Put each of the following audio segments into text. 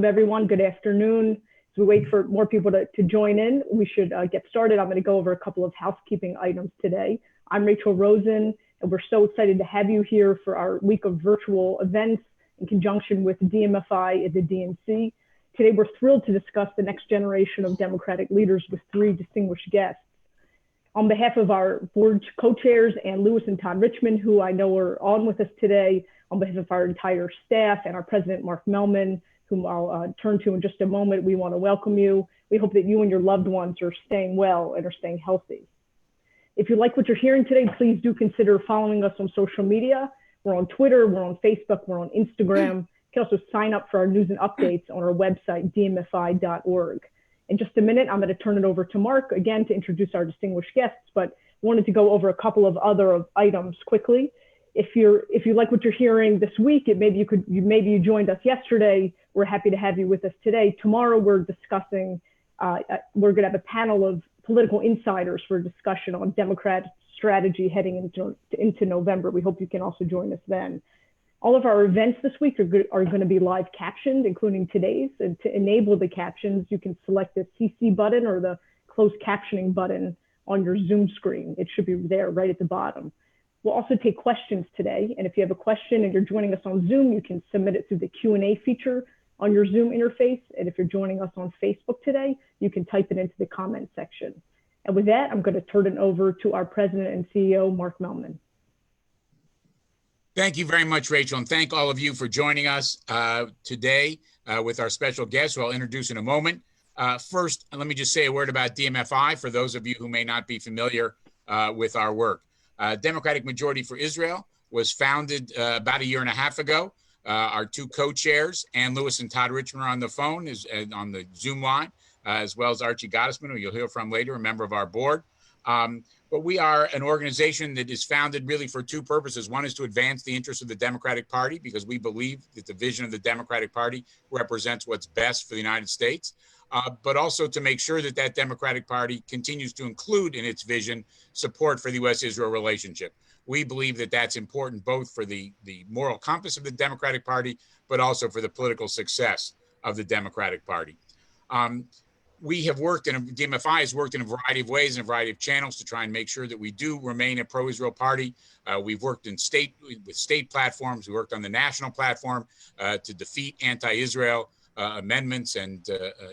welcome everyone. Good afternoon. As we wait for more people to join in, we should get started. I'm going to go over a couple of housekeeping items today. I'm Rachel Rosen, and we're so excited to have you here for our week of virtual events in conjunction with DMFI at the DNC. Today, we're thrilled to discuss the next generation of Democratic leaders with three distinguished guests. On behalf of our board co-chairs, Ann Lewis and Todd Richmond, who I know are on with us today, on behalf of our entire staff and our president, Mark Melman, whom I'll turn to in just a moment, we want to welcome you. We hope that you and your loved ones are staying well and are staying healthy. If you like what you're hearing today, please do consider following us on social media. We're on Twitter, we're on Facebook, we're on Instagram. You can also sign up for our news and updates on our website, dmfi.org. In just a minute, I'm going to turn it over to Mark again to introduce our distinguished guests, but wanted to go over a couple of other items quickly. If you like what you're hearing this week, maybe you joined us yesterday. We're happy to have you with us today. Tomorrow we're discussing, we're going to have a panel of political insiders for a discussion on Democrat strategy heading into November. We hope you can also join us then. All of our events this week are going to be live captioned, including today's. And to enable the captions, you can select the CC button or the closed captioning button on your Zoom screen. It should be there right at the bottom. We'll also take questions today. And if you have a question and you're joining us on Zoom, you can submit it through the Q&A feature on your Zoom interface. And if you're joining us on Facebook today, you can type it into the comment section. And with that, I'm going to turn it over to our president and CEO, Mark Melman. Thank you very much, Rachel, and thank all of you for joining us today with our special guest, who I'll introduce in a moment. First, let me just say a word about DMFI for those of you who may not be familiar with our work. Democratic Majority for Israel was founded about a year and a half ago. Our two co-chairs, Ann Lewis and Todd Richmond, are on the phone, on the Zoom line, as well as Archie Gottesman, who you'll hear from later, a member of our board. But we are an organization that is founded really for two purposes. One is to advance the interests of the Democratic Party, because we believe that the vision of the Democratic Party represents what's best for the United States, but also to make sure that that Democratic Party continues to include in its vision support for the U.S.-Israel relationship. We believe that that's important both for the moral compass of the Democratic Party, but also for the political success of the Democratic Party. We have worked, and DMFI has worked in a variety of ways and a variety of channels to try and make sure that we do remain a pro-Israel party. We've worked with state platforms. We worked on the national platform to defeat anti-Israel amendments and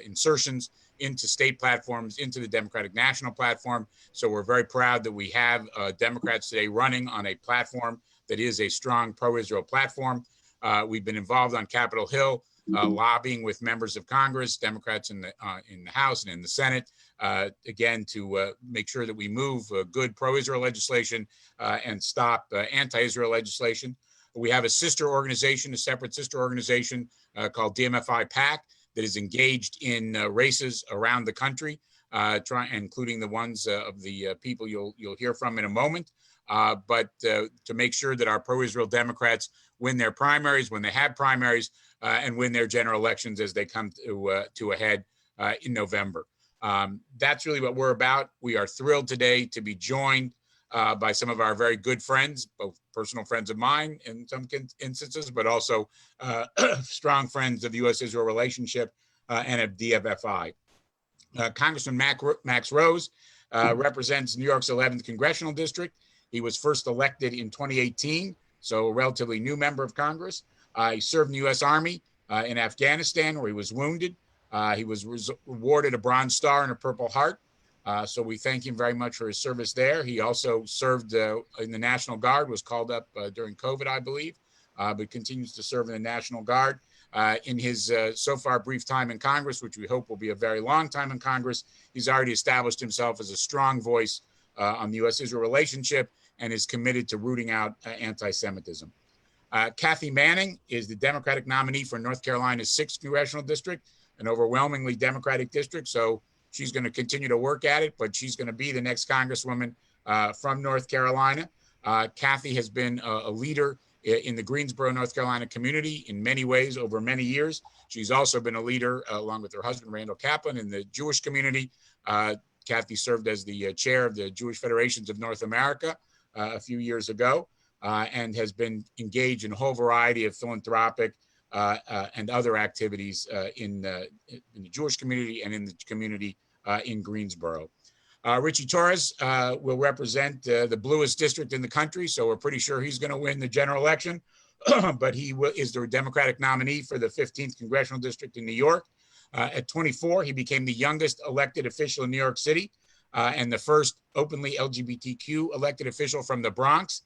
insertions into state platforms, into the Democratic National Platform. So we're very proud that we have Democrats today running on a platform that is a strong pro-Israel platform. We've been involved on Capitol Hill, lobbying with members of Congress, Democrats in the House and in the Senate, again, to make sure that we move good pro-Israel legislation and stop anti-Israel legislation. We have a sister organization, a separate sister organization called DMFI PAC that is engaged in races around the country, including the ones of the people you'll hear from in a moment. But to make sure that our pro-Israel Democrats win their primaries when they have primaries and win their general elections as they come to a head in November. That's really what we're about. We are thrilled today to be joined by some of our very good friends, both personal friends of mine in some instances, but also strong friends of the U.S.-Israel relationship and of DMFI. Congressman Max Rose represents New York's 11th Congressional District. He was first elected in 2018, so a relatively new member of Congress. He served in the U.S. Army in Afghanistan, where he was wounded. He was awarded a Bronze Star and a Purple Heart. So we thank him very much for his service there. He also served in the National Guard, was called up during COVID, I believe, but continues to serve in the National Guard. In his so far brief time in Congress, which we hope will be a very long time in Congress, he's already established himself as a strong voice on the U.S.-Israel relationship and is committed to rooting out anti-Semitism. Kathy Manning is the Democratic nominee for North Carolina's 6th Congressional District, an overwhelmingly Democratic district. So she's going to continue to work at it, but she's going to be the next Congresswoman from North Carolina. Kathy has been a leader in the Greensboro, North Carolina community in many ways over many years. She's also been a leader, along with her husband, Randall Kaplan, in the Jewish community. Kathy served as the chair of the Jewish Federations of North America a few years ago, and has been engaged in a whole variety of philanthropic and other activities in the Jewish community and in the community in Greensboro. Ritchie Torres will represent the bluest district in the country, so we're pretty sure he's going to win the general election, but he is the Democratic nominee for the 15th Congressional District in New York. At 24, he became the youngest elected official in New York City and the first openly LGBTQ elected official from the Bronx.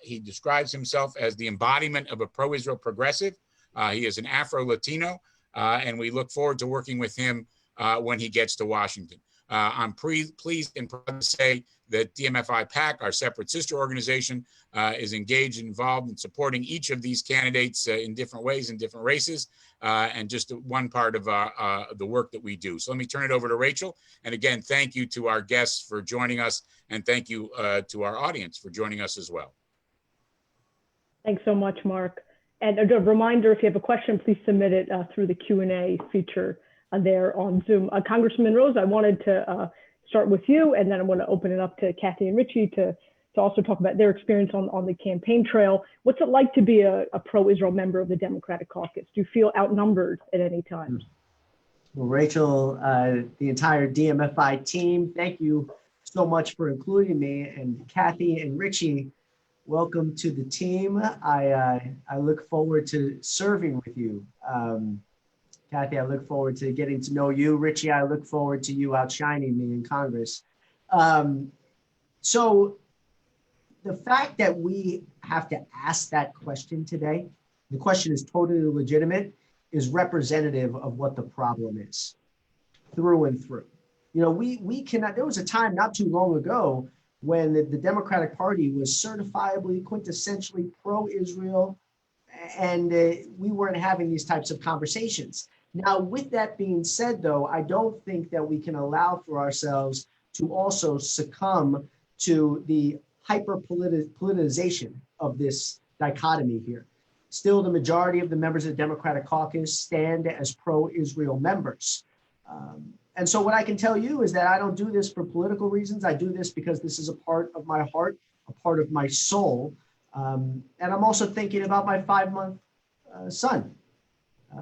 He describes himself as the embodiment of a pro-Israel progressive. He is an Afro-Latino, and we look forward to working with him when he gets to Washington. I'm pleased and proud to say that DMFI PAC, our separate sister organization, is engaged and involved in supporting each of these candidates in different ways, in different races, and just one part of the work that we do. So let me turn it over to Rachel. And again, thank you to our guests for joining us, and thank you to our audience for joining us as well. Thanks so much, Mark. And a reminder, if you have a question, please submit it through the Q&A feature there on Zoom. Congressman Rose, I wanted to start with you, and then I want to open it up to Kathy and Richie to also talk about their experience on the campaign trail. What's it like to be a pro-Israel member of the Democratic Caucus? Do you feel outnumbered at any time? Well, Rachel, the entire DMFI team, thank you so much for including me. And Kathy and Richie, welcome to the team. I look forward to serving with you. Kathy, I look forward to getting to know you. Richie, I look forward to you outshining me in Congress. So the fact that we have to ask that question today, the question is totally legitimate, is representative of what the problem is through and through. You know, we cannot, there was a time not too long ago when the Democratic Party was certifiably, quintessentially pro-Israel, and we weren't having these types of conversations. Now, with that being said, though, I don't think that we can allow for ourselves to also succumb to the hyper-politicization of this dichotomy here. Still, the majority of the members of the Democratic Caucus stand as pro-Israel members. And so what I can tell you is that I don't do this for political reasons. I do this because this is a part of my heart, a part of my soul. And I'm also thinking about my 5-month son,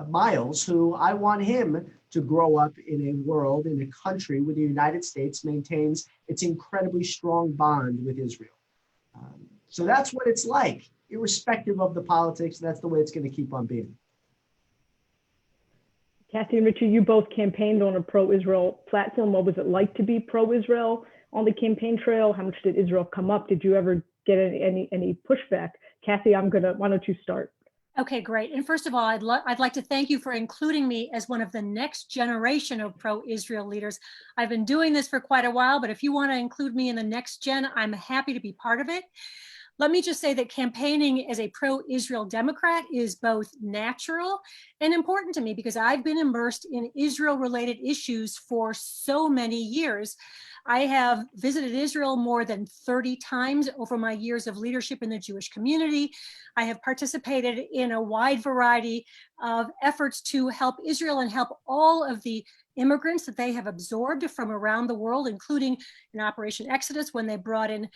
Miles, who I want him to grow up in a world, in a country where the United States maintains its incredibly strong bond with Israel. So that's what it's like, irrespective of the politics. That's the way it's going to keep on being. Kathy and Richie, you both campaigned on a pro-Israel platform. What was it like to be pro-Israel on the campaign trail? How much did Israel come up? Did you ever get any pushback? Kathy, why don't you start? Okay, great. And first of all, I'd like to thank you for including me as one of the next generation of pro-Israel leaders. I've been doing this for quite a while, but if you want to include me in the next gen, I'm happy to be part of it. Let me just say that campaigning as a pro-Israel Democrat is both natural and important to me because I've been immersed in Israel-related issues for so many years. I have visited Israel more than 30 times over my years of leadership in the Jewish community. I have participated in a wide variety of efforts to help Israel and help all of the immigrants that they have absorbed from around the world, including in Operation Exodus, when they brought in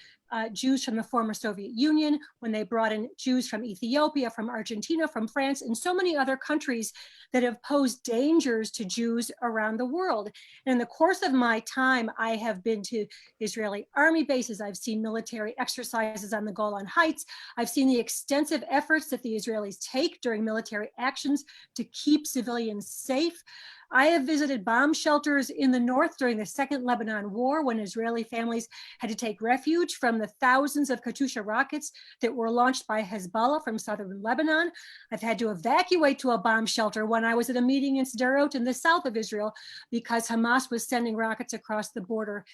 Jews from the former Soviet Union, when they brought in Jews from Ethiopia, from Argentina, from France, and so many other countries that have posed dangers to Jews around the world. And in the course of my time, I have been to Israeli army bases. I've seen military exercises on the Golan Heights. I've seen the extensive efforts that the Israelis take during military actions to keep civilians safe. I have visited bomb shelters in the north during the Second Lebanon War when Israeli families had to take refuge from the thousands of Katyusha rockets that were launched by Hezbollah from southern Lebanon. I've had to evacuate to a bomb shelter when I was at a meeting in Sderot in the south of Israel because Hamas was sending rockets across the border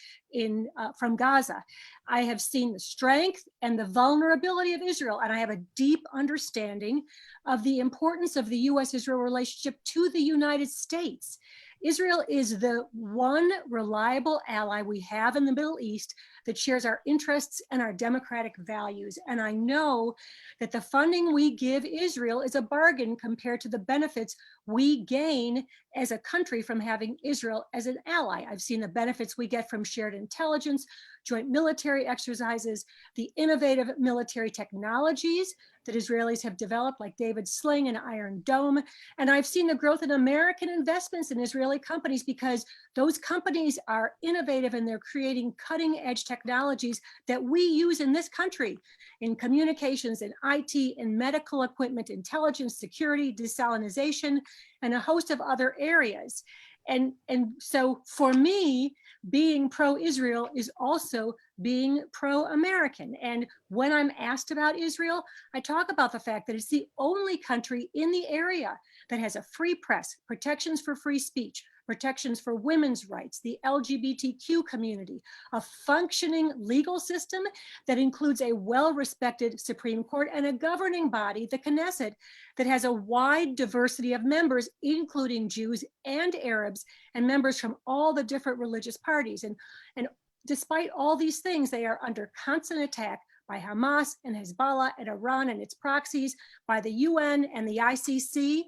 from Gaza. I have seen the strength and the vulnerability of Israel, and I have a deep understanding of the importance of the U.S.-Israel relationship to the United States. Israel is the one reliable ally we have in the Middle East that shares our interests and our democratic values. And I know that the funding we give Israel is a bargain compared to the benefits we gain as a country from having Israel as an ally. I've seen the benefits we get from shared intelligence, joint military exercises, the innovative military technologies that Israelis have developed, like David's Sling and Iron Dome. And I've seen the growth in American investments in Israeli companies because those companies are innovative and they're creating cutting edge technologies that we use in this country in communications, in IT, in medical equipment, intelligence, security, desalinization, and a host of other areas. And so for me, being pro-Israel is also being pro-American. And when I'm asked about Israel, I talk about the fact that it's the only country in the area that has a free press, protections for free speech, protections for women's rights, the LGBTQ community, a functioning legal system that includes a well-respected Supreme Court and a governing body, the Knesset, that has a wide diversity of members, including Jews and Arabs, and members from all the different religious parties. And despite all these things, they are under constant attack by Hamas and Hezbollah and Iran and its proxies, by the UN and the ICC.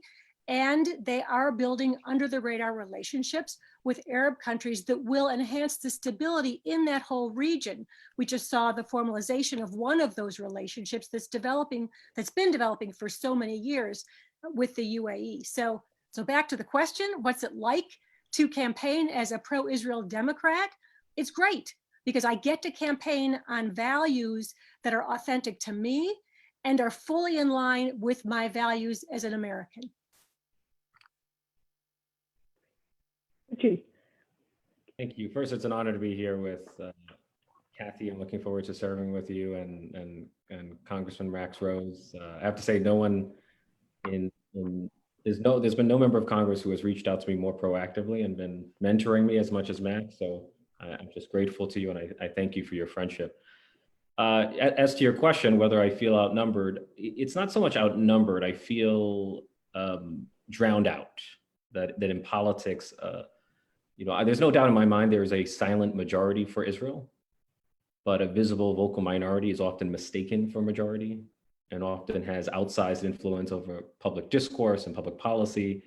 And they are building under the radar relationships with Arab countries that will enhance the stability in that whole region. We just saw the formalization of one of those relationships that's been developing for so many years with the UAE. So back to the question, what's it like to campaign as a pro-Israel Democrat? It's great because I get to campaign on values that are authentic to me and are fully in line with my values as an American. Richie. Thank you. First, it's an honor to be here with Kathy. I'm looking forward to serving with you and Congressman Max Rose. I have to say, no one there's been no member of Congress who has reached out to me more proactively and been mentoring me as much as Max. So I'm just grateful to you, and I thank you for your friendship. As to your question, whether I feel outnumbered, it's not so much outnumbered. I feel drowned out. That in politics, there's no doubt in my mind there is a silent majority for Israel, but a visible vocal minority is often mistaken for majority and often has outsized influence over public discourse and public policy.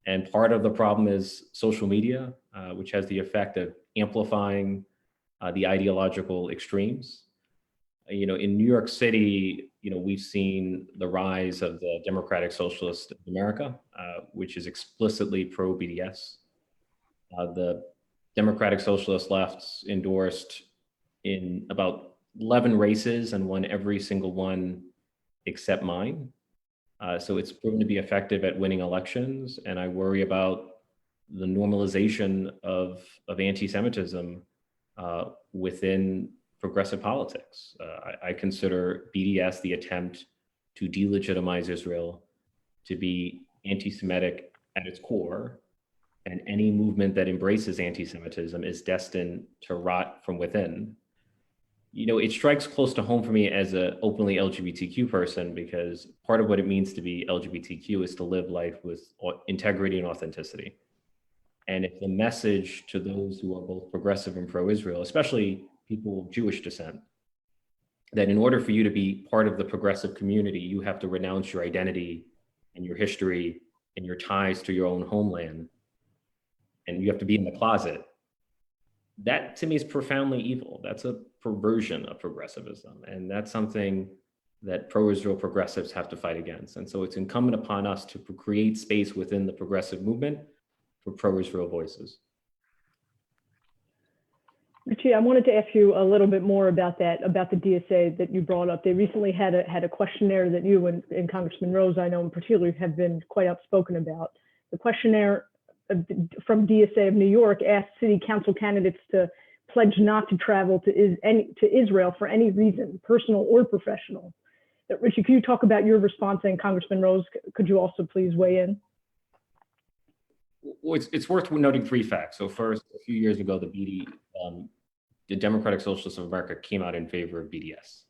And part of the problem is social media, which has the effect of amplifying the ideological extremes. In New York City, we've seen the rise of the Democratic Socialist of America, which is explicitly pro-BDS. The Democratic Socialist lefts endorsed in about 11 races and won every single one except mine. So it's proven to be effective at winning elections. And I worry about the normalization of anti-Semitism within progressive politics. I consider BDS the attempt to delegitimize Israel to be anti-Semitic at its core, and any movement that embraces anti-Semitism is destined to rot from within. It strikes close to home for me as an openly LGBTQ person, because part of what it means to be LGBTQ is to live life with integrity and authenticity. And if the message to those who are both progressive and pro-Israel, especially people of Jewish descent, that in order for you to be part of the progressive community, you have to renounce your identity and your history and your ties to your own homeland, and you have to be in the closet, that to me is profoundly evil. That's a perversion of progressivism. And that's something that pro-Israel progressives have to fight against. And so it's incumbent upon us to create space within the progressive movement for pro-Israel voices. Richie, I wanted to ask you a little bit more about the DSA that you brought up. They recently had a questionnaire that you and Congressman Rose, I know in particular, have been quite outspoken about. The questionnaire from DSA of New York asked city council candidates to pledge not to travel to Israel for any reason, personal or professional. Richie, could you talk about your response? And Congressman Rose, could you also please weigh in? Well, it's worth noting three facts. So first, a few years ago, the Democratic Socialists of America came out in favor of BDS,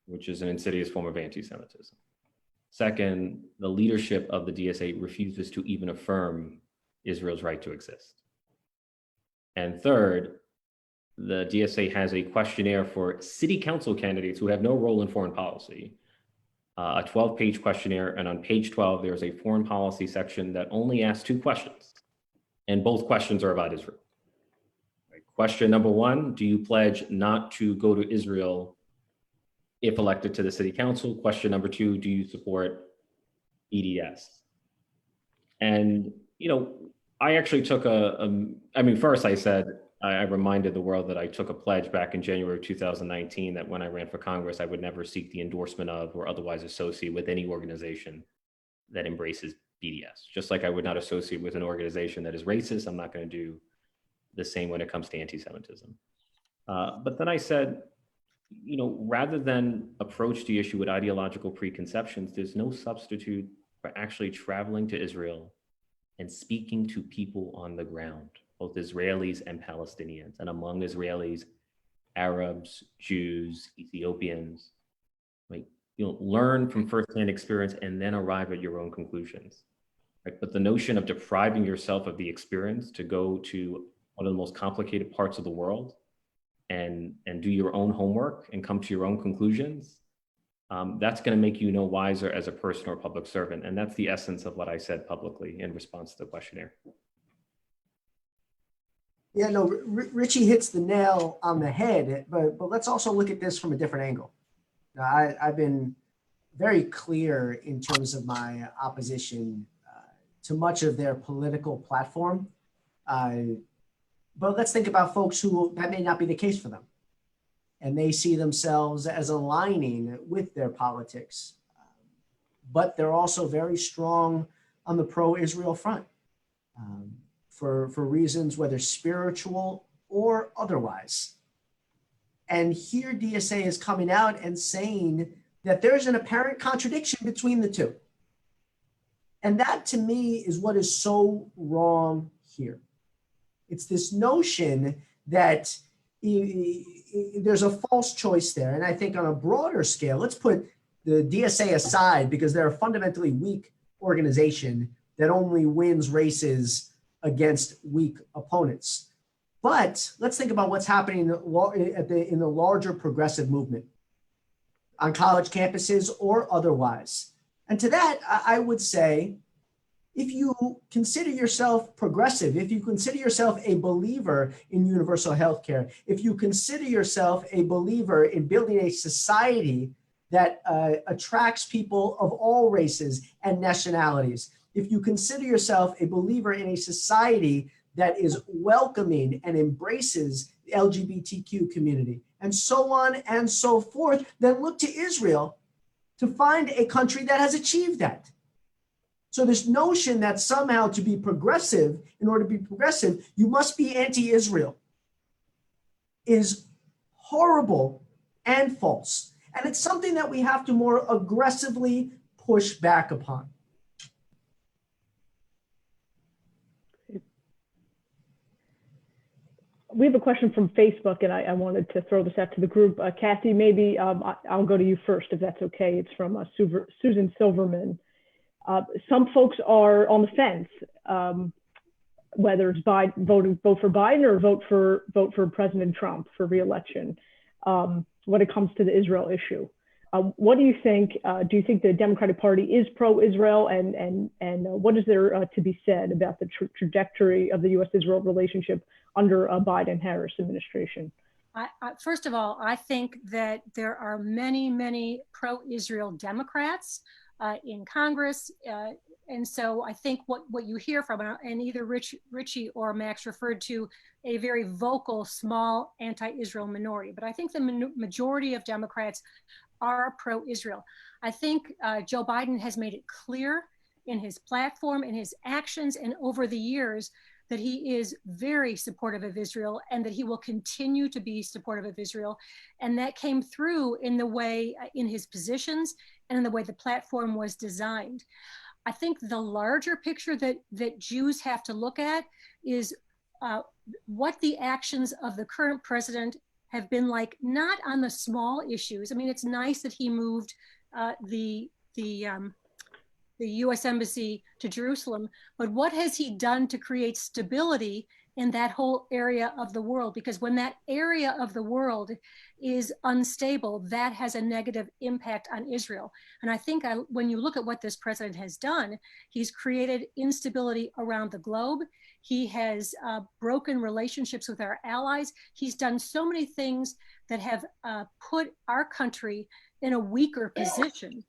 which is an insidious form of anti-Semitism. Second, the leadership of the DSA refuses to even affirm Israel's right to exist. And third, the DSA has a questionnaire for city council candidates who have no role in foreign policy a 12-page questionnaire. And on page 12, there's a foreign policy section that only asks 2 questions. And both questions are about Israel. Right. Question number 1, do you pledge not to go to Israel if elected to the city council? Question number 2, do you support EDS? And, you know, I actually took first I said, I reminded the world that I took a pledge back in January of 2019 that when I ran for Congress, I would never seek the endorsement of or otherwise associate with any organization that embraces BDS. Just like I would not associate with an organization that is racist, I'm not going to do the same when it comes to anti-Semitism. But then I said, you know, rather than approach the issue with ideological preconceptions, there's no substitute for actually traveling to Israel and speaking to people on the ground, both Israelis and Palestinians, and among Israelis, Arabs, Jews, Ethiopians. Like, you know, learn from firsthand experience and then arrive at your own conclusions. Right? But the notion of depriving yourself of the experience to go to one of the most complicated parts of the world and do your own homework and come to your own conclusions, that's going to make you no wiser as a person or public servant. And that's the essence of what I said publicly in response to the questionnaire. Yeah, no, Richie hits the nail on the head, but let's also look at this from a different angle. Now, I've been very clear in terms of my opposition to much of their political platform. But let's think about folks who that may not be the case for them. And they see themselves as aligning with their politics. But they're also very strong on the pro-Israel front for reasons whether spiritual or otherwise. And here DSA is coming out and saying that there's an apparent contradiction between the two. And that to me is what is so wrong here. It's this notion that there's a false choice there. And I think on a broader scale, let's put the DSA aside because they're a fundamentally weak organization that only wins races against weak opponents. But let's think about what's happening in the larger progressive movement on college campuses or otherwise. And to that, I would say, if you consider yourself progressive, if you consider yourself a believer in universal health care, if you consider yourself a believer in building a society that attracts people of all races and nationalities, if you consider yourself a believer in a society that is welcoming and embraces the LGBTQ community, and so on and so forth, then look to Israel to find a country that has achieved that. So this notion that somehow to be progressive, in order to be progressive, you must be anti-Israel is horrible and false. And it's something that we have to more aggressively push back upon. We have a question from Facebook, and I wanted to throw this out to the group. Kathy, maybe I'll go to you first, if that's okay. It's from Susan Silverman. Some folks are on the fence, whether it's vote for Biden or vote for President Trump for re-election when it comes to the Israel issue. What do you think? Do you think the Democratic Party is pro-Israel, and what is there to be said about the trajectory of the U.S.-Israel relationship under a Biden-Harris administration? First of all, I think that there are many, many pro-Israel Democrats in Congress. And so I think what you hear from, and either Richie or Max referred to a very vocal, small anti-Israel minority, but I think the majority of Democrats are pro-Israel. I think Joe Biden has made it clear in his platform, in his actions, and over the years that he is very supportive of Israel and that he will continue to be supportive of Israel. And that came through in the way, in his positions and in the way the platform was designed. I think the larger picture that Jews have to look at is what the actions of the current president have been like, not on the small issues. I mean, it's nice that he moved the U.S. Embassy to Jerusalem, but what has he done to create stability in that whole area of the world, because when that area of the world is unstable, that has a negative impact on Israel. And I think when you look at what this president has done, he's created instability around the globe. He has broken relationships with our allies. He's done so many things that have put our country in a weaker position.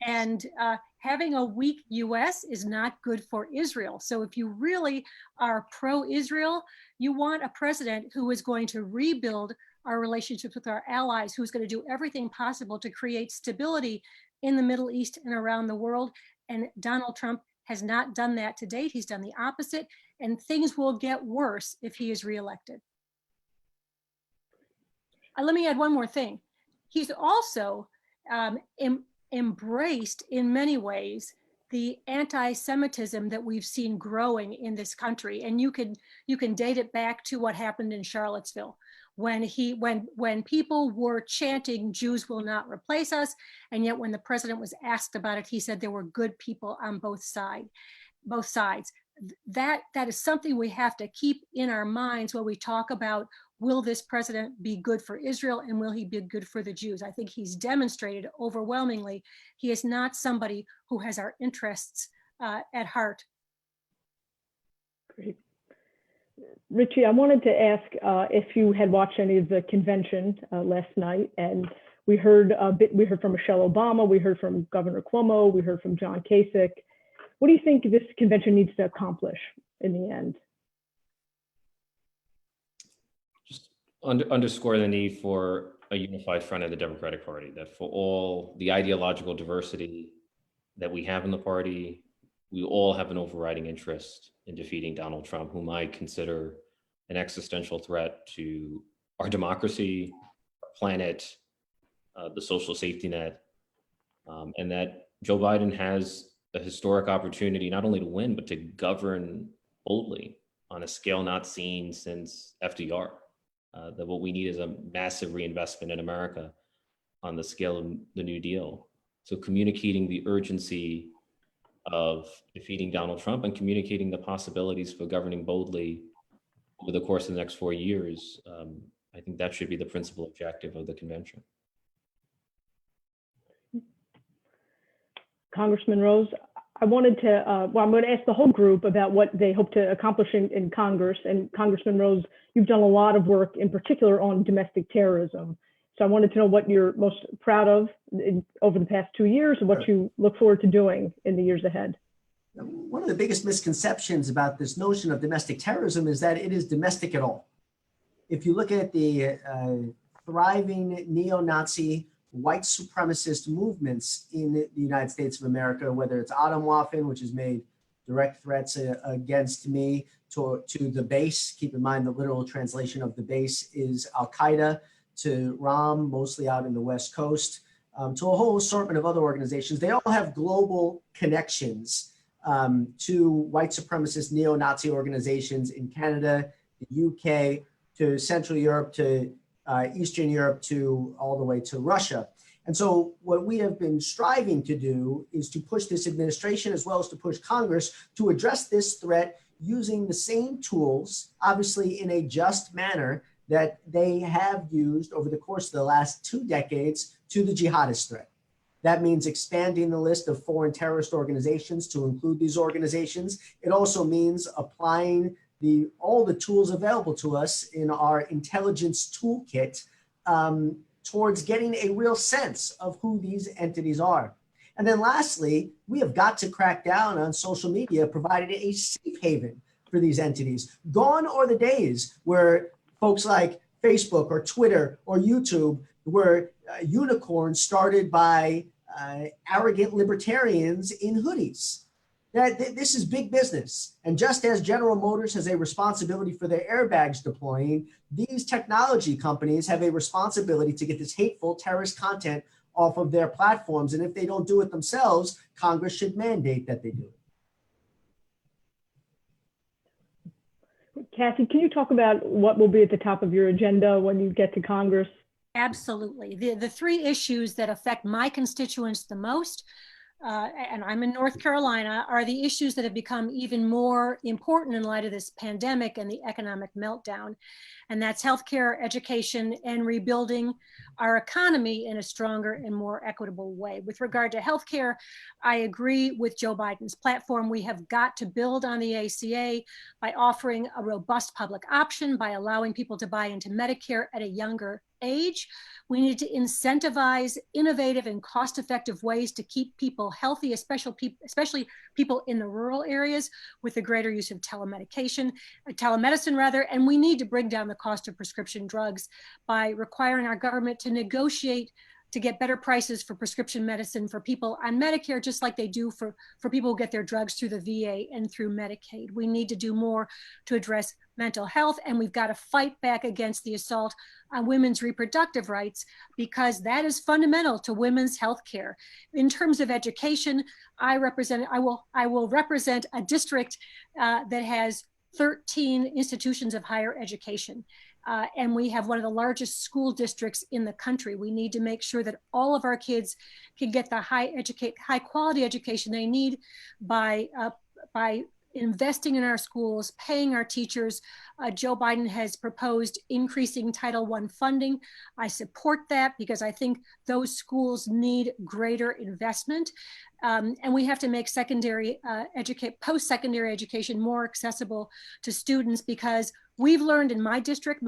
And having a weak US is not good for Israel. So if you really are pro-Israel, you want a president who is going to rebuild our relationships with our allies, who's going to do everything possible to create stability in the Middle East and around the world. And Donald Trump has not done that to date. He's done the opposite, and things will get worse if he is reelected. Let me add one more thing. He's also embraced in many ways the anti-Semitism that we've seen growing in this country. And you can date it back to what happened in Charlottesville when people were chanting, "Jews will not replace us." And yet when the president was asked about it, he said there were good people on both sides. That is something we have to keep in our minds when we talk about, will this president be good for Israel and will he be good for the Jews? I think he's demonstrated overwhelmingly he is not somebody who has our interests at heart. Great. Richie, I wanted to ask if you had watched any of the convention last night, and we heard from Michelle Obama, we heard from Governor Cuomo, we heard from John Kasich. What do you think this convention needs to accomplish in the end? Just underscore the need for a unified front of the Democratic Party, that for all the ideological diversity that we have in the party, we all have an overriding interest in defeating Donald Trump, whom I consider an existential threat to our democracy, our planet, the social safety net, and that Joe Biden has a historic opportunity not only to win, but to govern boldly on a scale not seen since FDR. That what we need is a massive reinvestment in America on the scale of the New Deal. So communicating the urgency of defeating Donald Trump and communicating the possibilities for governing boldly over the course of the next 4 years, I think that should be the principal objective of the convention. Congressman Rose, I wanted to, I'm going to ask the whole group about what they hope to accomplish in Congress. And Congressman Rose, you've done a lot of work in particular on domestic terrorism. So I wanted to know what you're most proud of over the past 2 years and what you look forward to doing in the years ahead. One of the biggest misconceptions about this notion of domestic terrorism is that it is domestic at all. If you look at the thriving neo-Nazi white supremacist movements in the United States of America, whether it's Atomwaffen, which has made direct threats against me, to the base, keep in mind the literal translation of the base is Al-Qaeda, to Ram, mostly out in the West Coast, to a whole assortment of other organizations. They all have global connections to white supremacist neo-Nazi organizations in Canada, the UK, to Central Europe, to Eastern Europe, to all the way to Russia. And so what we have been striving to do is to push this administration as well as to push Congress to address this threat using the same tools, obviously in a just manner, that they have used over the course of the last 2 decades to the jihadist threat. That means expanding the list of foreign terrorist organizations to include these organizations. It also means applying all the tools available to us in our intelligence toolkit towards getting a real sense of who these entities are. And then lastly, we have got to crack down on social media, providing a safe haven for these entities. Gone are the days where folks like Facebook or Twitter or YouTube were unicorns started by arrogant libertarians in hoodies. This is big business. And just as General Motors has a responsibility for their airbags deploying, these technology companies have a responsibility to get this hateful terrorist content off of their platforms. And if they don't do it themselves, Congress should mandate that they do it. Kathy, can you talk about what will be at the top of your agenda when you get to Congress? Absolutely. The 3 issues that affect my constituents the most and I'm in North Carolina, are the issues that have become even more important in light of this pandemic and the economic meltdown. And that's healthcare, education, and rebuilding our economy in a stronger and more equitable way. With regard to healthcare, I agree with Joe Biden's platform. We have got to build on the ACA by offering a robust public option, by allowing people to buy into Medicare at a younger age. We need to incentivize innovative and cost-effective ways to keep people healthy, especially people in the rural areas, with the greater use of telemedicine, and we need to bring down the cost of prescription drugs by requiring our government to negotiate to get better prices for prescription medicine for people on Medicare, just like they do for people who get their drugs through the VA and through Medicaid. We need to do more to address mental health, and we've got to fight back against the assault on women's reproductive rights, because that is fundamental to women's health care. In terms of education, I will represent a district that has 13 institutions of higher education. And we have one of the largest school districts in the country. We need to make sure that all of our kids can get the high quality education they need by investing in our schools, paying our teachers. Joe Biden has proposed increasing Title I funding. I support that because I think those schools need greater investment. And we have to make post-secondary education more accessible to students, because we've learned in my district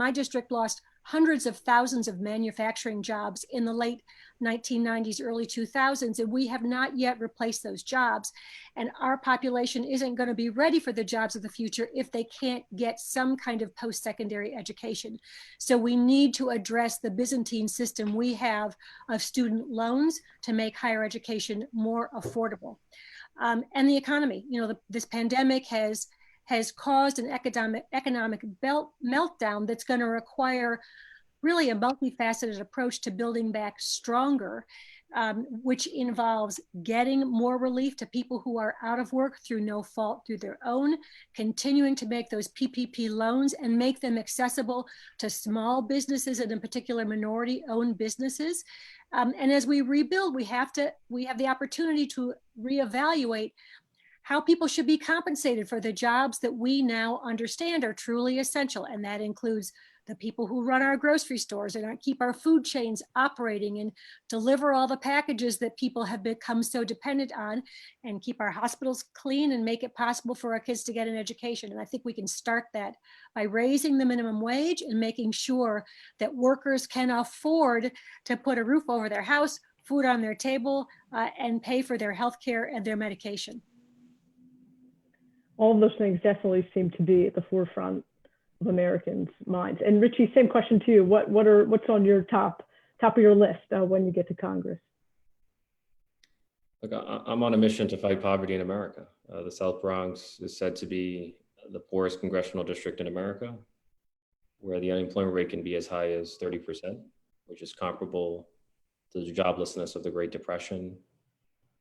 lost hundreds of thousands of manufacturing jobs in the late 1990s, early 2000s, and we have not yet replaced those jobs. And our population isn't going to be ready for the jobs of the future if they can't get some kind of post-secondary education. So we need to address the Byzantine system we have of student loans to make higher education more affordable. And the economy, this pandemic has caused an economic meltdown that's going to require really a multifaceted approach to building back stronger, which involves getting more relief to people who are out of work through no fault through their own, continuing to make those PPP loans and make them accessible to small businesses and in particular minority-owned businesses. And as we rebuild, we have the opportunity to reevaluate how people should be compensated for the jobs that we now understand are truly essential. And that includes the people who run our grocery stores and keep our food chains operating and deliver all the packages that people have become so dependent on, and keep our hospitals clean and make it possible for our kids to get an education. And I think we can start that by raising the minimum wage and making sure that workers can afford to put a roof over their house, food on their table, and pay for their health care and their medication. All of those things definitely seem to be at the forefront of Americans' minds. And Richie, same question to you. What's on your top of your list when you get to Congress? Look, I'm on a mission to fight poverty in America. The South Bronx is said to be the poorest congressional district in America, where the unemployment rate can be as high as 30%, which is comparable to the joblessness of the Great Depression.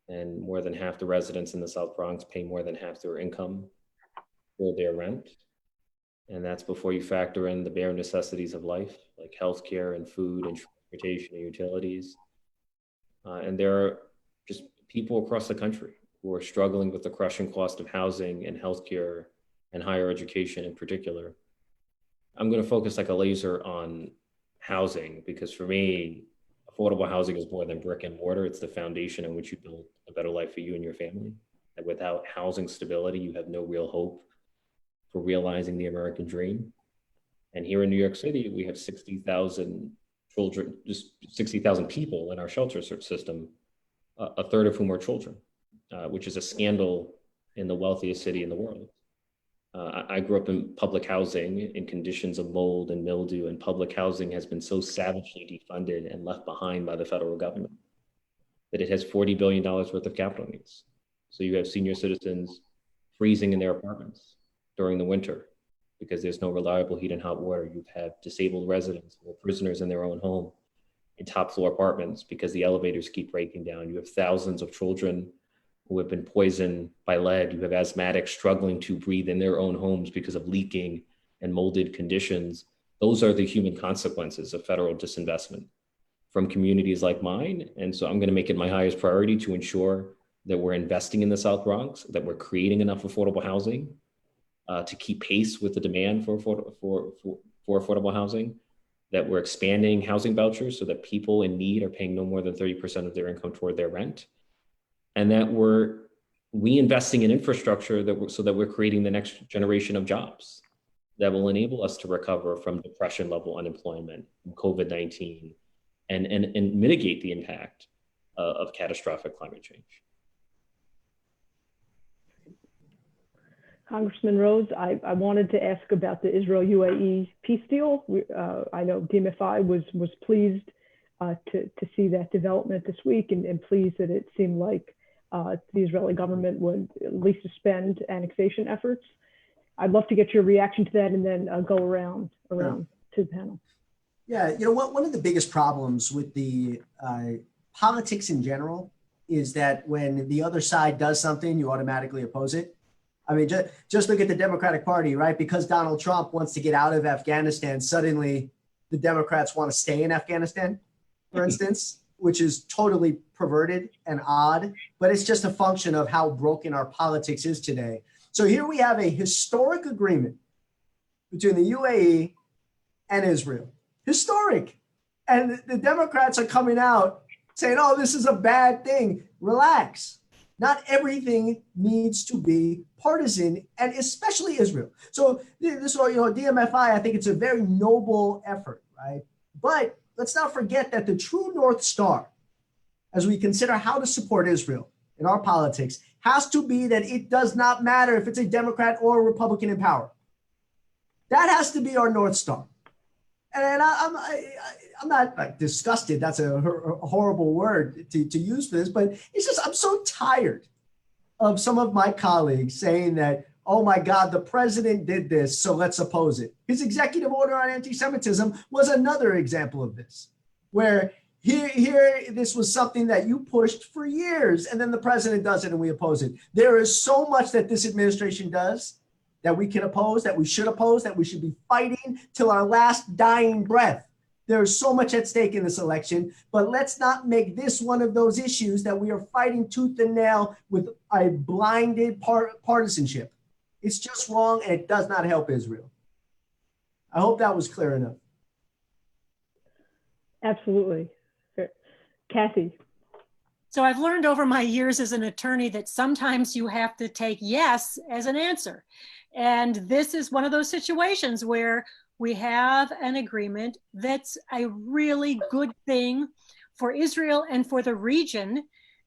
And more than half the residents in the South Bronx pay more than half their income for their rent. And that's before you factor in the bare necessities of life, like healthcare and food and transportation and utilities. And there are just people across the country who are struggling with the crushing cost of housing and healthcare and higher education in particular. I'm going to focus like a laser on housing, because for me, affordable housing is more than brick and mortar. It's the foundation on which you build a better life for you and your family. And without housing stability, you have no real hope for realizing the American dream. And here in New York City, we have 60,000 children, just 60,000 people in our shelter system, a third of whom are children, which is a scandal in the wealthiest city in the world. I grew up in public housing in conditions of mold and mildew, and public housing has been so savagely defunded and left behind by the federal government that it has $40 billion worth of capital needs. So you have senior citizens freezing in their apartments during the winter because there's no reliable heat and hot water. You have disabled residents who are prisoners in their own home in top floor apartments because the elevators keep breaking down. You have thousands of children who have been poisoned by lead. You have asthmatics struggling to breathe in their own homes because of leaking and molded conditions. Those are the human consequences of federal disinvestment from communities like mine. And so I'm going to make it my highest priority to ensure that we're investing in the South Bronx, that we're creating enough affordable housing to keep pace with the demand for affordable housing, that we're expanding housing vouchers so that people in need are paying no more than 30% of their income toward their rent, and that we're reinvesting in infrastructure so that we're creating the next generation of jobs that will enable us to recover from depression level unemployment, from COVID-19, and mitigate the impact of catastrophic climate change. Congressman Rose, I wanted to ask about the Israel-UAE peace deal. I know DMFI was pleased to see that development this week, and pleased that it seemed like the Israeli government would at least suspend annexation efforts. I'd love to get your reaction to that, and then go around to the panel. Yeah, one of the biggest problems with the politics in general is that when the other side does something, you automatically oppose it. I mean, just look at the Democratic Party, right? Because Donald Trump wants to get out of Afghanistan, suddenly the Democrats want to stay in Afghanistan, for instance, which is totally perverted and odd, but it's just a function of how broken our politics is today. So here we have a historic agreement between the UAE and Israel. Historic. And the Democrats are coming out saying, oh, this is a bad thing. Relax. Not everything needs to be partisan, and especially Israel. So this, DMFI, I think it's a very noble effort, right? But let's not forget that the true North Star, as we consider how to support Israel in our politics, has to be that it does not matter if it's a Democrat or a Republican in power. That has to be our North Star. And I'm not like disgusted. That's a horrible word to use for this, but it's just, I'm so tired of some of my colleagues saying that, oh my God, the president did this, so let's oppose it. His executive order on anti-Semitism was another example of this, where here this was something that you pushed for years, and then the president does it and we oppose it. There is so much that this administration does that we can oppose, that we should oppose, that we should be fighting till our last dying breath. There is so much at stake in this election, but let's not make this one of those issues that we are fighting tooth and nail with a blinded partisanship. It's just wrong, and it does not help Israel. I hope that was clear enough. Absolutely. Kathy. So I've learned over my years as an attorney that sometimes you have to take yes as an answer. And this is one of those situations where we have an agreement that's a really good thing for Israel and for the region.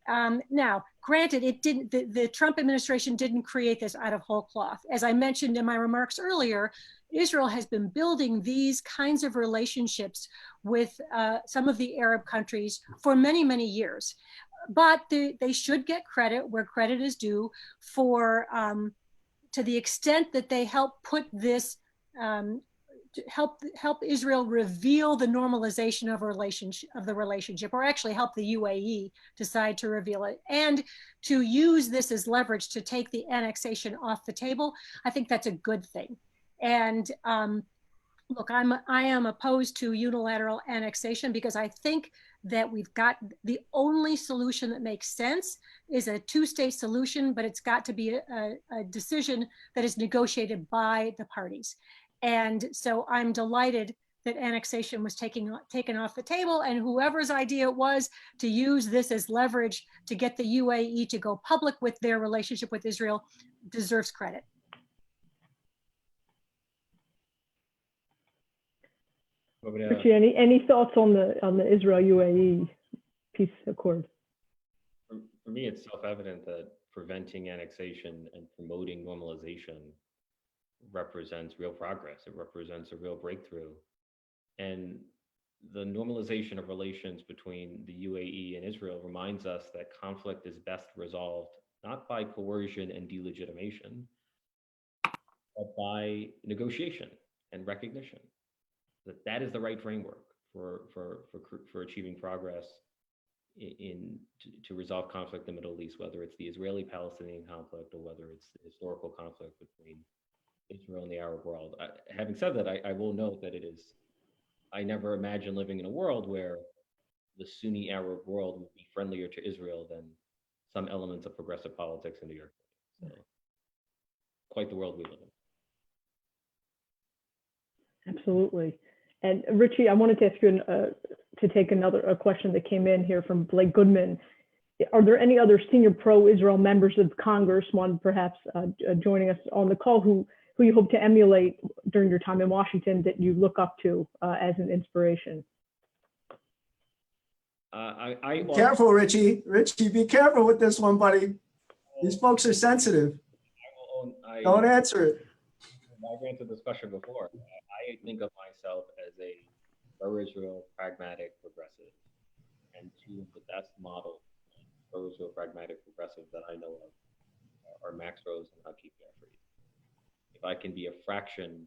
Now, granted, the Trump administration didn't create this out of whole cloth. As I mentioned in my remarks earlier, Israel has been building these kinds of relationships with some of the Arab countries for many, many years. But they should get credit where credit is due for, to the extent that they help put this, help Israel reveal the normalization of the relationship, or actually help the UAE decide to reveal it, and to use this as leverage to take the annexation off the table. I think that's a good thing. And look, I am opposed to unilateral annexation because I think that we've got the only solution that makes sense is a two-state solution, but it's got to be a decision that is negotiated by the parties. And so I'm delighted that annexation was taken off the table, and whoever's idea it was to use this as leverage to get the UAE to go public with their relationship with Israel deserves credit. Richie, any thoughts on the Israel-UAE peace accord? For me, it's self-evident that preventing annexation and promoting normalization represents real progress. It represents a real breakthrough. And the normalization of relations between the UAE and Israel reminds us that conflict is best resolved not by coercion and delegitimation, but by negotiation and recognition. That is the right framework for achieving progress to resolve conflict in the Middle East, whether it's the Israeli-Palestinian conflict or whether it's the historical conflict between Israel and the Arab world. Having said that, I will note that I never imagined living in a world where the Sunni Arab world would be friendlier to Israel than some elements of progressive politics in New York. So, quite the world we live in. Absolutely. And Richie, I wanted to ask you to take a question that came in here from Blake Goodman. Are there any other senior pro-Israel members of Congress, one perhaps joining us on the call, who you hope to emulate during your time in Washington that you look up to as an inspiration? Careful, Richie. Richie, be careful with this one, buddy. These folks are sensitive. Don't answer it. I've answered this question before. I think of myself as a pro-Israel, pragmatic, progressive. And two of the best models of pro-Israel, pragmatic, progressive that I know of are Max Rose and Hakeem Jeffrey. If I can be a fraction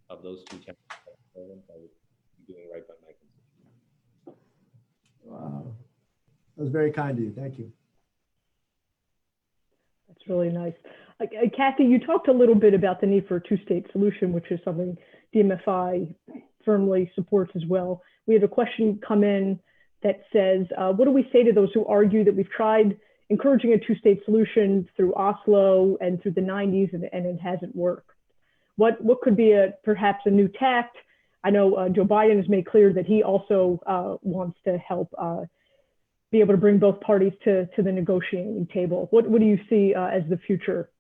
of those two temperaments, I would be doing right by my constituents. Wow. That was very kind of you. Thank you. That's really nice. Kathy, you talked a little bit about the need for a two-state solution, which is something DMFI firmly supports as well. We had a question come in that says, what do we say to those who argue that we've tried encouraging a two-state solution through Oslo and through the 90s and it hasn't worked? What could be perhaps a new tact? I know Joe Biden has made clear that he also wants to help be able to bring both parties to the negotiating table. What do you see as the future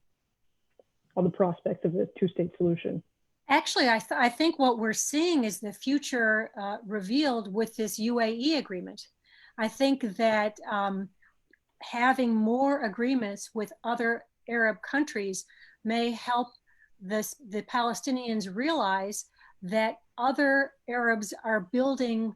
on the prospects of a two-state solution? Actually, I think what we're seeing is the future revealed with this UAE agreement. I think that having more agreements with other Arab countries may help the Palestinians realize that other Arabs are building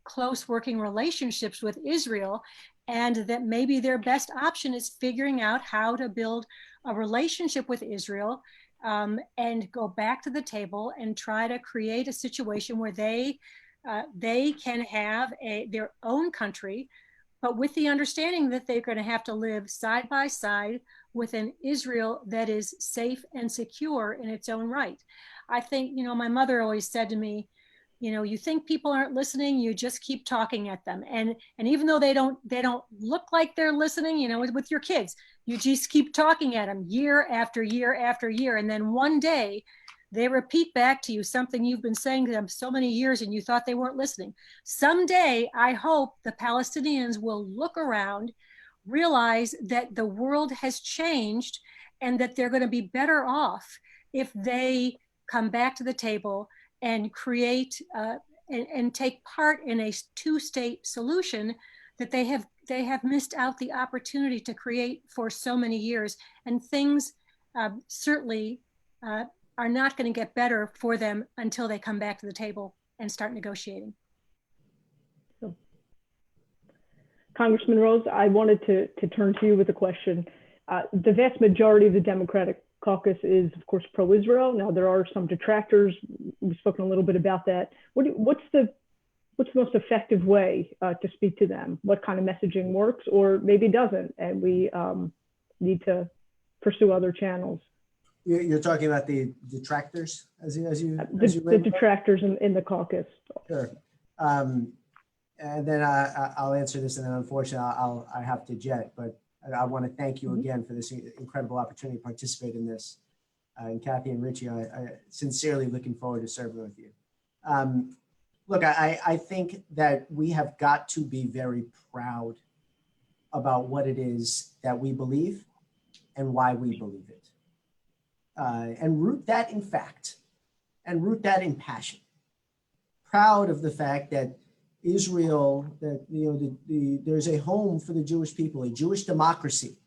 close working relationships with Israel, and that maybe their best option is figuring out how to build a relationship with Israel and go back to the table and try to create a situation where they can have their own country, but with the understanding that they're going to have to live side by side with an Israel that is safe and secure in its own right. I think, my mother always said to me, you think people aren't listening, you just keep talking at them. And even though they don't look like they're listening, with your kids, you just keep talking at them year after year after year. And then one day they repeat back to you something you've been saying to them so many years and you thought they weren't listening. Someday, I hope the Palestinians will look around, realize that the world has changed and that they're going to be better off if they come back to the table and create and take part in a two-state solution that they have missed out the opportunity to create for so many years. And things certainly are not going to get better for them until they come back to the table and start negotiating. So, Congressman Rose, I wanted to turn to you with a question. The vast majority of the Democratic caucus is, of course, pro-Israel. Now, there are some detractors. We've spoken a little bit about that. What's the most effective way to speak to them? What kind of messaging works or maybe doesn't? And we need to pursue other channels. You're talking about the detractors, the detractors in the caucus. Sure. And then I'll answer this, and then unfortunately I have to jet, but I want to thank you again for this incredible opportunity to participate in this. And Kathy and Richie, I sincerely looking forward to serving with you. Look, I think that we have got to be very proud about what it is that we believe and why we believe it. And root that in fact, and root that in passion. Proud of the fact that Israel, that there's a home for the Jewish people, a Jewish democracy,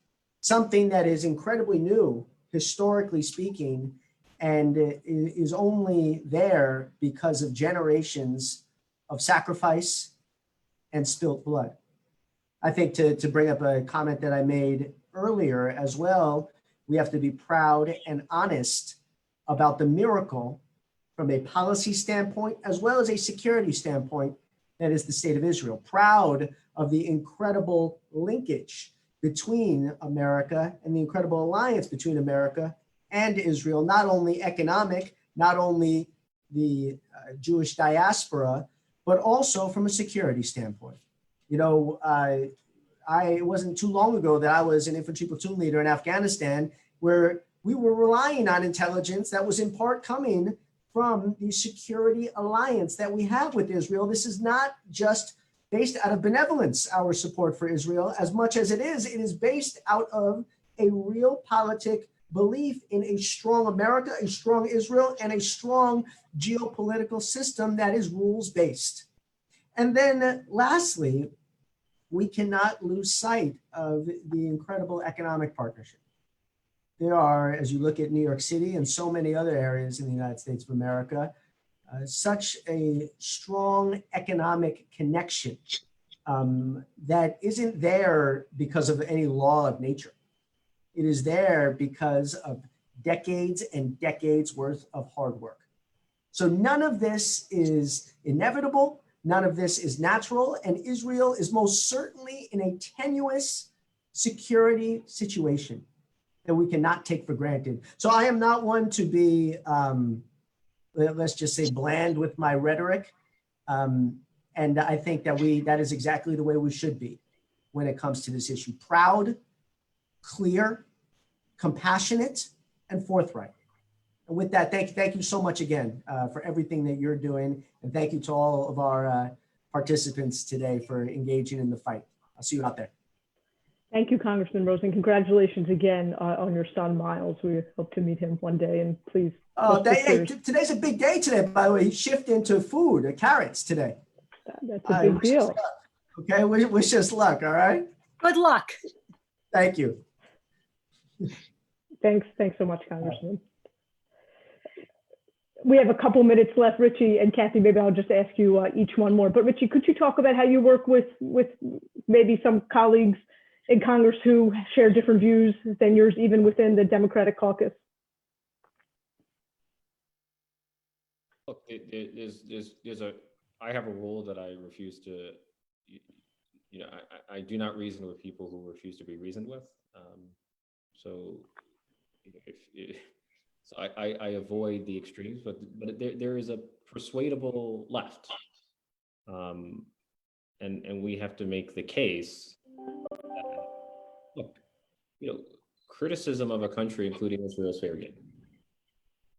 something that is incredibly new, historically speaking, and is only there because of generations of sacrifice and spilt blood. I think to bring up a comment that I made earlier as well, we have to be proud and honest about the miracle from a policy standpoint, as well as a security standpoint, that is the state of Israel. Proud of the incredible linkage between America and the incredible alliance between America and Israel, not only economic, not only the Jewish diaspora, but also from a security standpoint. it wasn't too long ago that I was an infantry platoon leader in Afghanistan, where we were relying on intelligence that was in part coming from the security alliance that we have with Israel. This is not just based out of benevolence, our support for Israel, as much as it is based out of a real politic belief in a strong America, a strong Israel, and a strong geopolitical system that is rules-based. And then lastly, we cannot lose sight of the incredible economic partnership. There are, as you look at New York City and so many other areas in the United States of America, such a strong economic connection that isn't there because of any law of nature. It is there because of decades and decades worth of hard work. So none of this is inevitable. None of this is natural. And Israel is most certainly in a tenuous security situation that we cannot take for granted. So I am not one to be, let's just say, bland with my rhetoric. And I think that that is exactly the way we should be when it comes to this issue. Proud, clear, compassionate, and forthright. And with that, thank you so much again for everything that you're doing. And thank you to all of our participants today for engaging in the fight. I'll see you out there. Thank you, Congressman Rose, and congratulations again on your son, Miles. We hope to meet him one day, and please. Hey, today's a big day today, by the way. He shifted into food, carrots today. That's a big deal. Okay, wish us luck, all right? Good luck. Thank you. Thanks so much, Congressman. We have a couple minutes left, Richie and Kathy. Maybe I'll just ask you each one more. But Richie, could you talk about how you work with maybe some colleagues in Congress who share different views than yours, even within the Democratic caucus? Look, I have a rule that I refuse to, I do not reason with people who refuse to be reasoned with. So I avoid the extremes, but there is a persuadable left. And we have to make the case that, look, criticism of a country, including Israel, is fair game.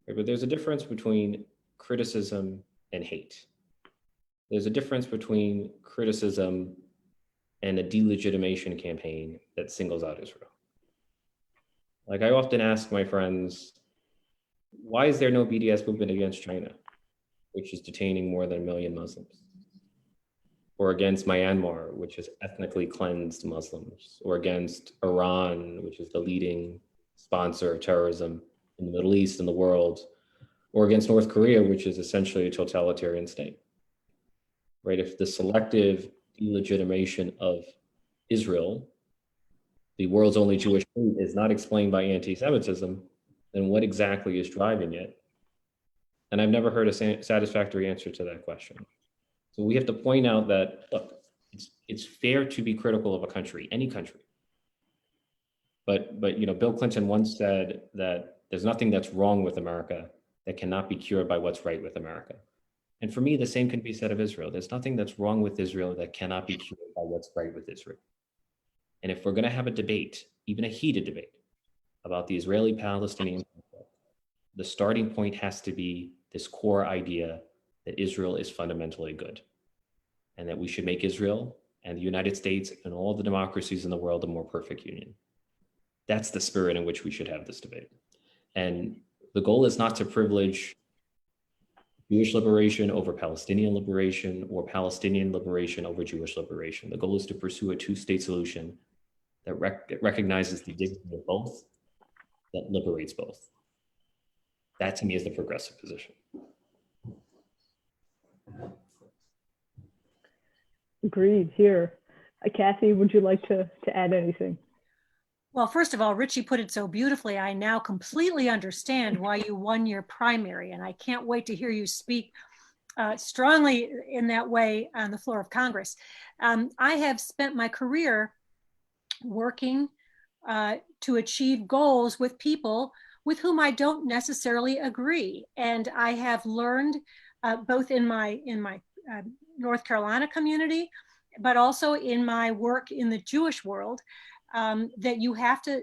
Right? But there's a difference between criticism and hate. There's a difference between criticism and a delegitimation campaign that singles out Israel. Like, I often ask my friends, why is there no BDS movement against China, which is detaining more than 1 million Muslims? Or against Myanmar, which has ethnically cleansed Muslims? Or against Iran, which is the leading sponsor of terrorism in the Middle East and the world? Or against North Korea, which is essentially a totalitarian state, right? If the selective delegitimation of Israel, the world's only Jewish state, is not explained by anti-Semitism, then what exactly is driving it? And I've never heard a satisfactory answer to that question. So we have to point out that, look, it's fair to be critical of a country, any country. But Bill Clinton once said that there's nothing that's wrong with America that cannot be cured by what's right with America. And for me, the same can be said of Israel. There's nothing that's wrong with Israel that cannot be cured by what's right with Israel. And if we're going to have a debate, even a heated debate, about the Israeli-Palestinian conflict, the starting point has to be this core idea that Israel is fundamentally good, and that we should make Israel and the United States and all the democracies in the world a more perfect union. That's the spirit in which we should have this debate. And the goal is not to privilege Jewish liberation over Palestinian liberation or Palestinian liberation over Jewish liberation. The goal is to pursue a two-state solution that recognizes the dignity of both, that liberates both. That to me is the progressive position. Agreed here. Kathy, would you like to add anything? Well, first of all, Richie put it so beautifully. I now completely understand why you won your primary, and I can't wait to hear you speak strongly in that way on the floor of Congress. I have spent my career working to achieve goals with people with whom I don't necessarily agree. And I have learned both in my North Carolina community but also in my work in the Jewish world, that you have to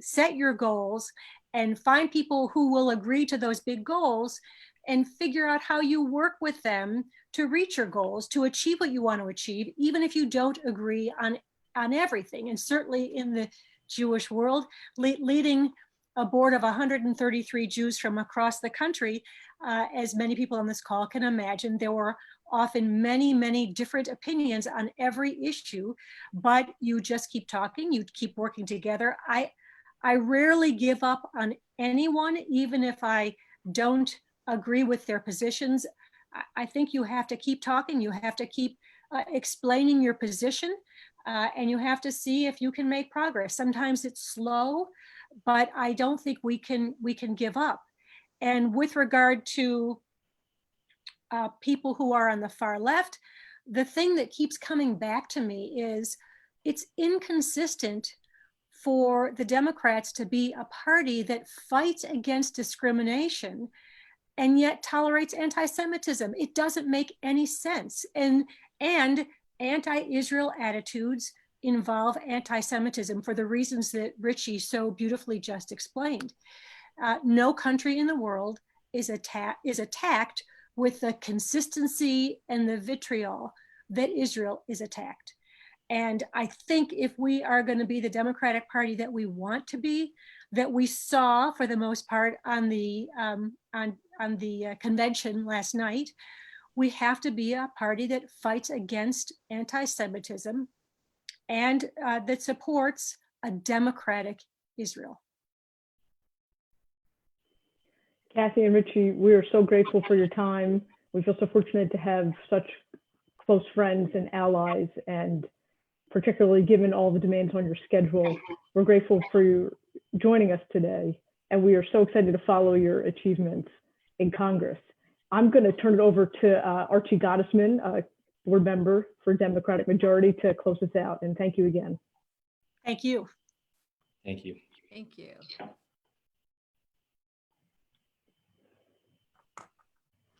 set your goals and find people who will agree to those big goals and figure out how you work with them to reach your goals, to achieve what you want to achieve, even if you don't agree on everything. And certainly in the Jewish world, leading a board of 133 Jews from across the country, as many people on this call can imagine, there were often many, many different opinions on every issue, but you just keep talking, you keep working together. I rarely give up on anyone, even if I don't agree with their positions. I think you have to keep talking, you have to keep explaining your position, and you have to see if you can make progress. Sometimes it's slow, but I don't think we can give up. And with regard to people who are on the far left, the thing that keeps coming back to me is it's inconsistent for the Democrats to be a party that fights against discrimination and yet tolerates anti-Semitism. It doesn't make any sense. And anti-Israel attitudes involve anti-Semitism for the reasons that Richie so beautifully just explained. No country in the world is attacked with the consistency and the vitriol that Israel is attacked. And I think if we are going to be the Democratic Party that we want to be, that we saw for the most part on the convention last night, we have to be a party that fights against anti-Semitism and that supports a democratic Israel. Kathy and Richie, we are so grateful for your time. We feel so fortunate to have such close friends and allies, and particularly given all the demands on your schedule, we're grateful for you joining us today. And we are so excited to follow your achievements in Congress. I'm going to turn it over to Archie Gottesman, board member for Democratic Majority, to close us out. And thank you again. Thank you. Thank you. Thank you.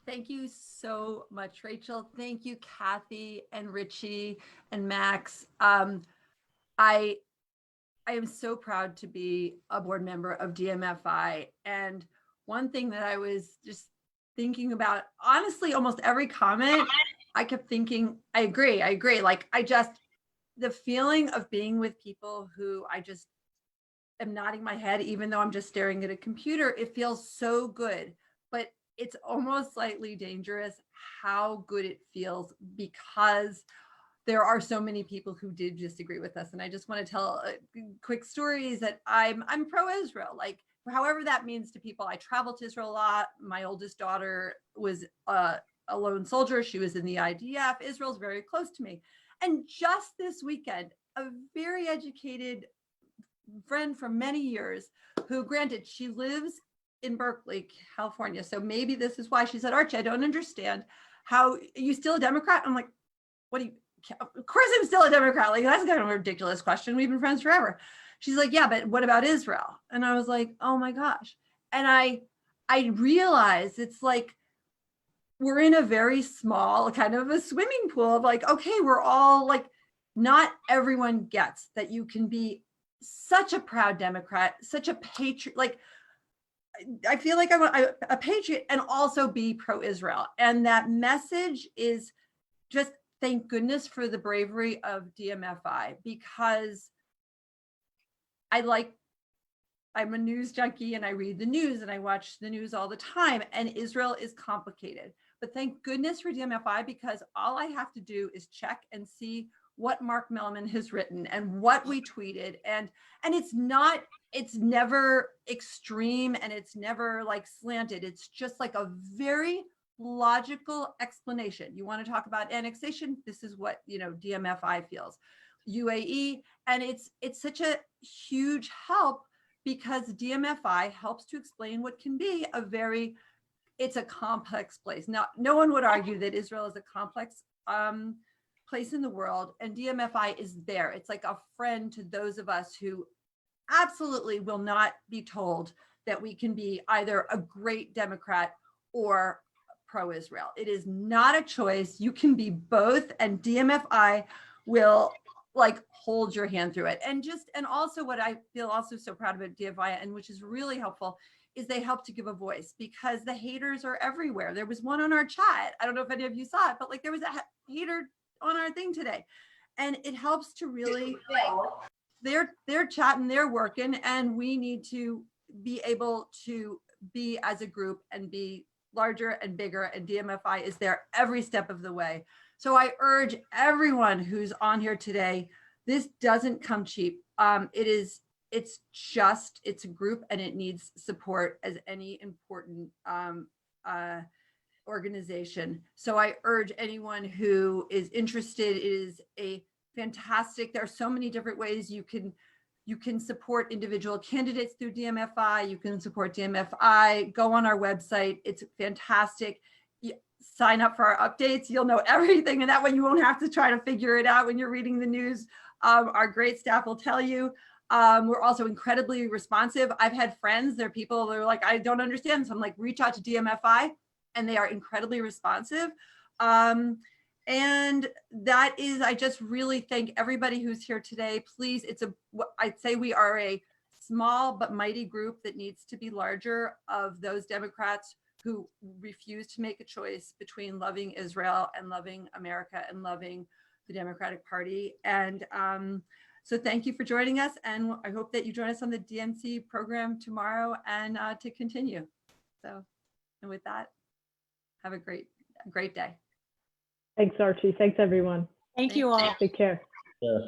Thank you so much, Rachel. Thank you, Kathy and Richie and Max. I am so proud to be a board member of DMFI. And one thing that I was just thinking about, honestly, almost every comment, I kept thinking, I agree. Like, the feeling of being with people who I just am nodding my head, even though I'm just staring at a computer, it feels so good. But it's almost slightly dangerous how good it feels, because there are so many people who did disagree with us. And I just want to tell quick stories that I'm pro-Israel, like however that means to people. I travel to Israel a lot. My oldest daughter was a lone soldier. She was in the IDF. Israel's very close to me. And just this weekend, a very educated friend from many years, who, granted, she lives in Berkeley, California, so maybe this is why, she said, Archie, I don't understand how, are you still a Democrat? I'm like, what do you, of course I'm still a Democrat. Like, that's kind of a ridiculous question. We've been friends forever. She's like, yeah, but what about Israel? And I was like, oh my gosh. And I realized it's like, we're in a very small kind of a swimming pool of like, okay, we're all like, not everyone gets that you can be such a proud Democrat, such a patriot. Like, I feel like I'm a patriot and also be pro-Israel. And that message is just, thank goodness for the bravery of DMFI, because I'm a news junkie and I read the news and I watch the news all the time, and Israel is complicated. But thank goodness for DMFI, because all I have to do is check and see what Mark Mellman has written and what we tweeted. And it's never extreme and it's never like slanted. It's just like a very logical explanation. You want to talk about annexation? This is what, DMFI feels. UAE. And it's such a huge help, because DMFI helps to explain what can be it's a complex place. Now, no one would argue that Israel is a complex place in the world, and DMFI is there. It's like a friend to those of us who absolutely will not be told that we can be either a great Democrat or pro-Israel. It is not a choice. You can be both, and DMFI will like hold your hand through it. And also what I feel also so proud about DMFI, and which is really helpful, is they help to give a voice, because the haters are everywhere. There was one on our chat. I don't know if any of you saw it, but like there was a hater on our thing today. And it helps to really, they're chatting, they're working, and we need to be able to be as a group and be larger and bigger, and DMFI is there every step of the way. So I urge everyone who's on here today, this doesn't come cheap. It's a group, and it needs support as any important organization. So I urge anyone who is interested. It is a fantastic, there are so many different ways you can support individual candidates through DMFI. You can support DMFI, go on our website. It's fantastic. Sign up for our updates. You'll know everything, and that way you won't have to try to figure it out when you're reading the news. Our great staff will tell you. We're also incredibly responsive. I've had friends, there are people that are like, I don't understand. So I'm like, reach out to DMFI, and they are incredibly responsive. And that is, I just really thank everybody who's here today. Please, I'd say we are a small but mighty group that needs to be larger, of those Democrats who refuse to make a choice between loving Israel and loving America and loving the Democratic Party. And so thank you for joining us. And I hope that you join us on the DNC program tomorrow and to continue. So, and with that, have a great day. Thanks, Archie. Thanks, everyone. Thank you all. Take care. Yeah.